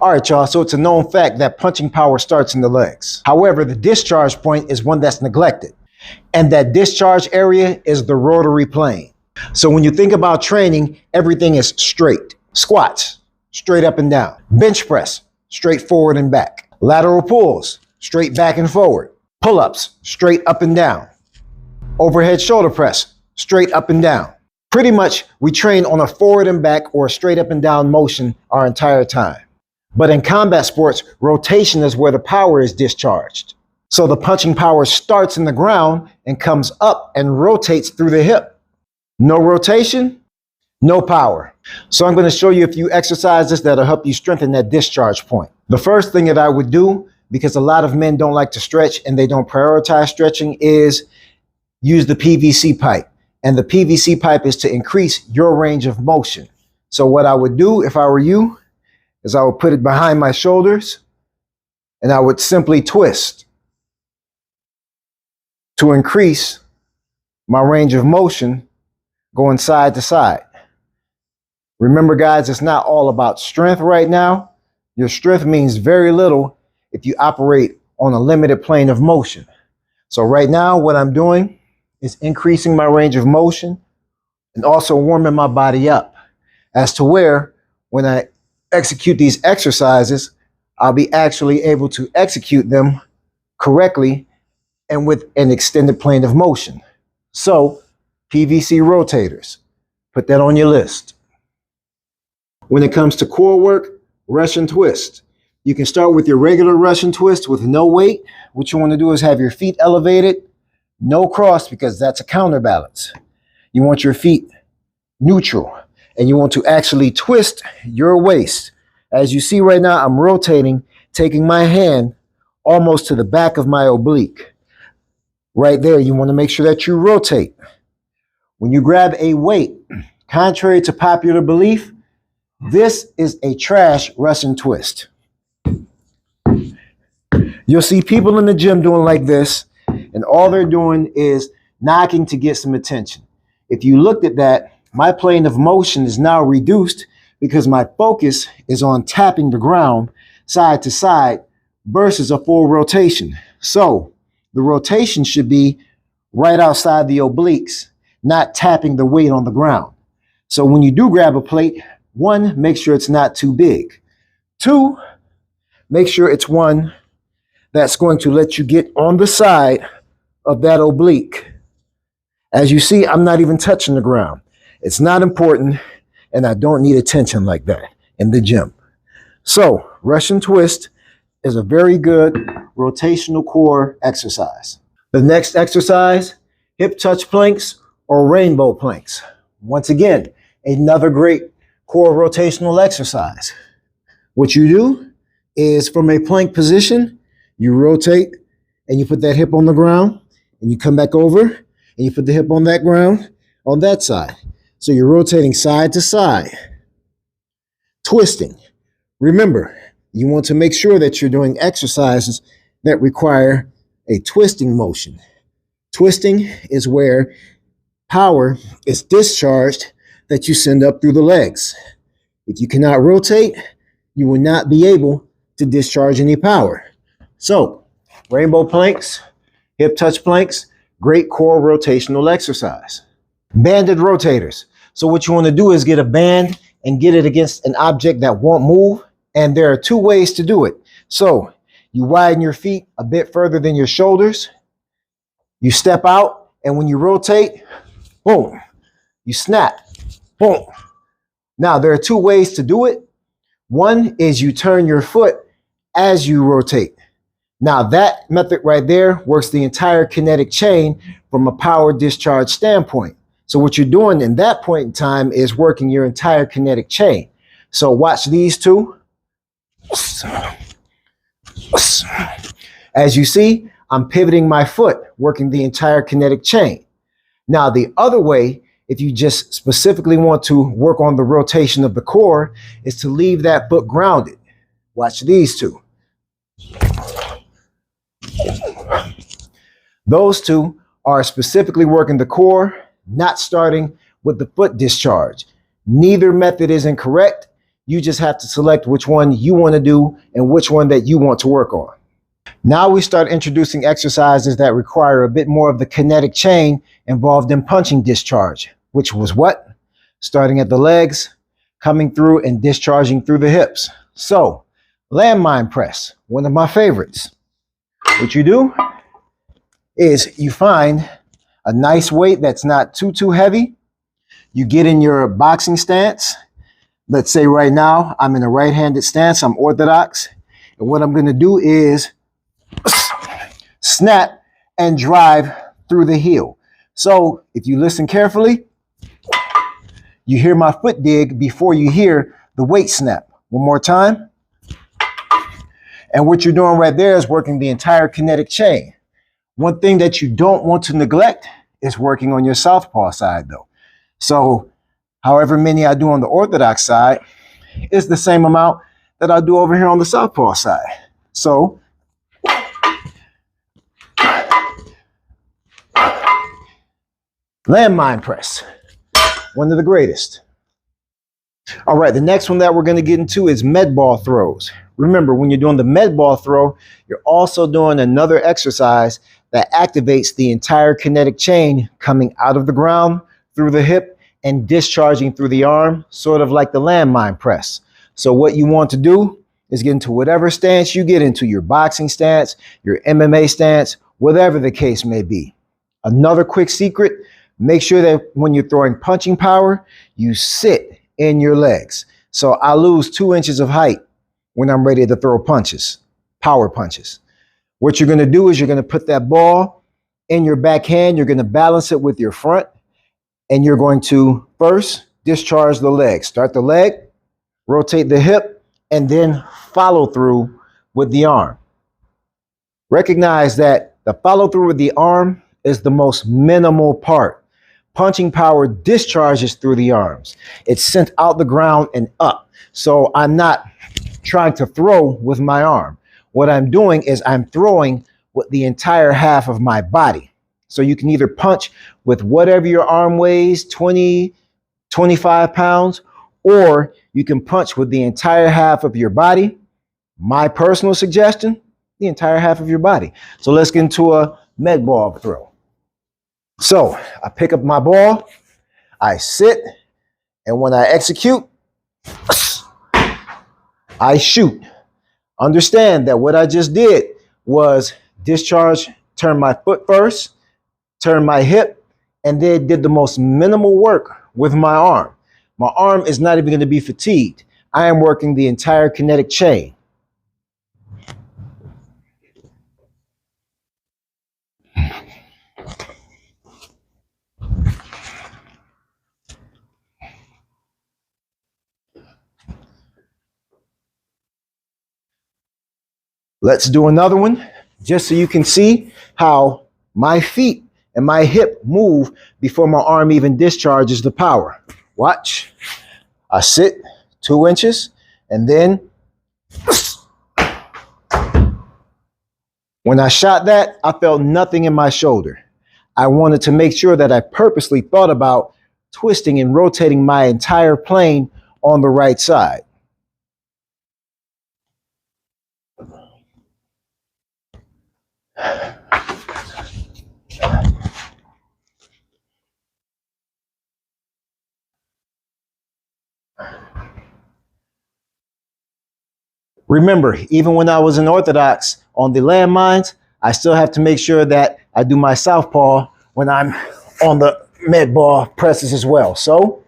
All right, y'all, so it's a known fact that punching power starts in the legs. However, the discharge point is one that's neglected. And that discharge area is the rotary plane. So when you think about training, everything is straight. Squats, straight up and down. Bench press, straight forward and back. Lateral pulls, straight back and forward. Pull-ups, straight up and down. Overhead shoulder press, straight up and down. Pretty much, we train on a forward and back or a straight up and down motion our entire time. But in combat sports, rotation is where the power is discharged. So the punching power starts in the ground and comes up and rotates through the hip. No rotation, no power. So I'm going to show you a few exercises that'll help you strengthen that discharge point. The first thing that I would do, because a lot of men don't like to stretch and they don't prioritize stretching, is use the PVC pipe. And the PVC pipe is to increase your range of motion. So what I would do if I were you is I would put it behind my shoulders and I would simply twist to increase my range of motion going side to side. Remember, guys, it's not all about strength right now. Your strength means very little if you operate on a limited plane of motion. So right now, what I'm doing is increasing my range of motion and also warming my body up as to where when I execute these exercises, I'll be actually able to execute them correctly and with an extended plane of motion. So PVC rotators, put that on your list. When it comes to core work, Russian twist. You can start with your regular Russian twist with no weight. What you want to do is have your feet elevated, no cross, because that's a counterbalance. You want your feet neutral and you want to actually twist your waist. As you see right now, I'm rotating, taking my hand almost to the back of my oblique. Right there, you want to make sure that you rotate. When you grab a weight, contrary to popular belief, this is a trash Russian twist. You'll see people in the gym doing like this, and all they're doing is knocking to get some attention. If you looked at that, my plane of motion is now reduced because my focus is on tapping the ground side to side versus a full rotation. So the rotation should be right outside the obliques, not tapping the weight on the ground. So when you do grab a plate, one, make sure it's not too big. Two, make sure it's one that's going to let you get on the side of that oblique. As you see, I'm not even touching the ground. It's not important, and I don't need attention like that in the gym. So Russian twist is a very good rotational core exercise. The next exercise, hip touch planks or rainbow planks. Once again, another great core rotational exercise. What you do is from a plank position, you rotate and you put that hip on the ground and you come back over and you put the hip on that ground on that side. So you're rotating side to side, twisting. Remember, you want to make sure that you're doing exercises that require a twisting motion. Twisting is where power is discharged that you send up through the legs. If you cannot rotate, you will not be able to discharge any power. So, rainbow planks, hip touch planks, great core rotational exercise. Banded rotators. So what you want to do is get a band and get it against an object that won't move. And there are two ways to do it. So you widen your feet a bit further than your shoulders. You step out, and when you rotate, boom, you snap, boom. Now, there are two ways to do it. One is you turn your foot as you rotate. Now, that method right there works the entire kinetic chain from a power discharge standpoint. So what you're doing in that point in time is working your entire kinetic chain. So watch these two. As you see, I'm pivoting my foot, working the entire kinetic chain. Now, the other way, if you just specifically want to work on the rotation of the core, is to leave that foot grounded. Watch these two. Those two are specifically working the core, not starting with the foot discharge. Neither method is incorrect. You just have to select which one you want to do and which one that you want to work on. Now we start introducing exercises that require a bit more of the kinetic chain involved in punching discharge, which was what? Starting at the legs, coming through and discharging through the hips. So, landmine press, one of my favorites. What you do is you find a nice weight that's not too heavy. You get in your boxing stance. Let's say right now I'm in a right-handed stance, I'm orthodox. And what I'm going to do is snap and drive through the heel. So if you listen carefully, you hear my foot dig before you hear the weight snap. One more time. And what you're doing right there is working the entire kinetic chain. One thing that you don't want to neglect is working on your southpaw side though. So however many I do on the orthodox side is the same amount that I do over here on the southpaw side. So landmine press, one of the greatest. All right, the next one that we're going to get into is medball throws. Remember, when you're doing the medball throw, you're also doing another exercise that activates the entire kinetic chain coming out of the ground, through the hip, and discharging through the arm, sort of like the landmine press. So what you want to do is get into whatever stance you get into, your boxing stance, your MMA stance, whatever the case may be. Another quick secret, make sure that when you're throwing punching power, you sit in your legs. So I lose 2 inches of height when I'm ready to throw punches, power punches. What you're going to do is you're going to put that ball in your backhand. You're going to balance it with your front, and you're going to first discharge the leg. Start the leg, rotate the hip, and then follow through with the arm. Recognize that the follow through with the arm is the most minimal part. Punching power discharges through the arms. It's sent out the ground and up. So I'm not trying to throw with my arm. What I'm doing is I'm throwing with the entire half of my body. So you can either punch with whatever your arm weighs, 20, 25 pounds, or you can punch with the entire half of your body. My personal suggestion, the entire half of your body. So let's get into a med ball throw. So I pick up my ball, I sit, and when I execute, I shoot. Understand that what I just did was discharge, turn my foot first, turn my hip, and then did the most minimal work with my arm. My arm is not even going to be fatigued. I am working the entire kinetic chain. Let's do another one, just so you can see how my feet and my hip move before my arm even discharges the power. Watch. I sit 2 inches, and then when I shot that, I felt nothing in my shoulder. I wanted to make sure that I purposely thought about twisting and rotating my entire plane on the right side. Remember, even when I was in orthodox on the landmines, I still have to make sure that I do my southpaw when I'm on the med ball presses as well. So,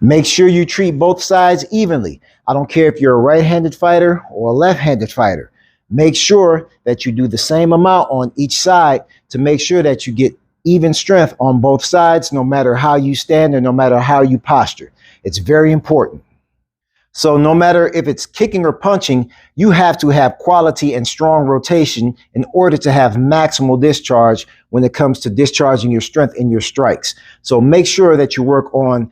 make sure you treat both sides evenly. I don't care if you're a right-handed fighter or a left-handed fighter. Make sure that you do the same amount on each side to make sure that you get even strength on both sides, no matter how you stand or no matter how you posture. It's very important. So no matter if it's kicking or punching, you have to have quality and strong rotation in order to have maximal discharge when it comes to discharging your strength in your strikes. So make sure that you work on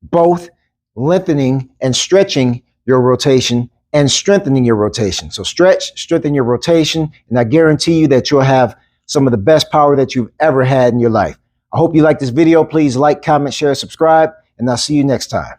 both lengthening and stretching your rotation and strengthening your rotation. So stretch, strengthen your rotation, and I guarantee you that you'll have some of the best power that you've ever had in your life. I hope you like this video. Please like, comment, share, subscribe, and I'll see you next time.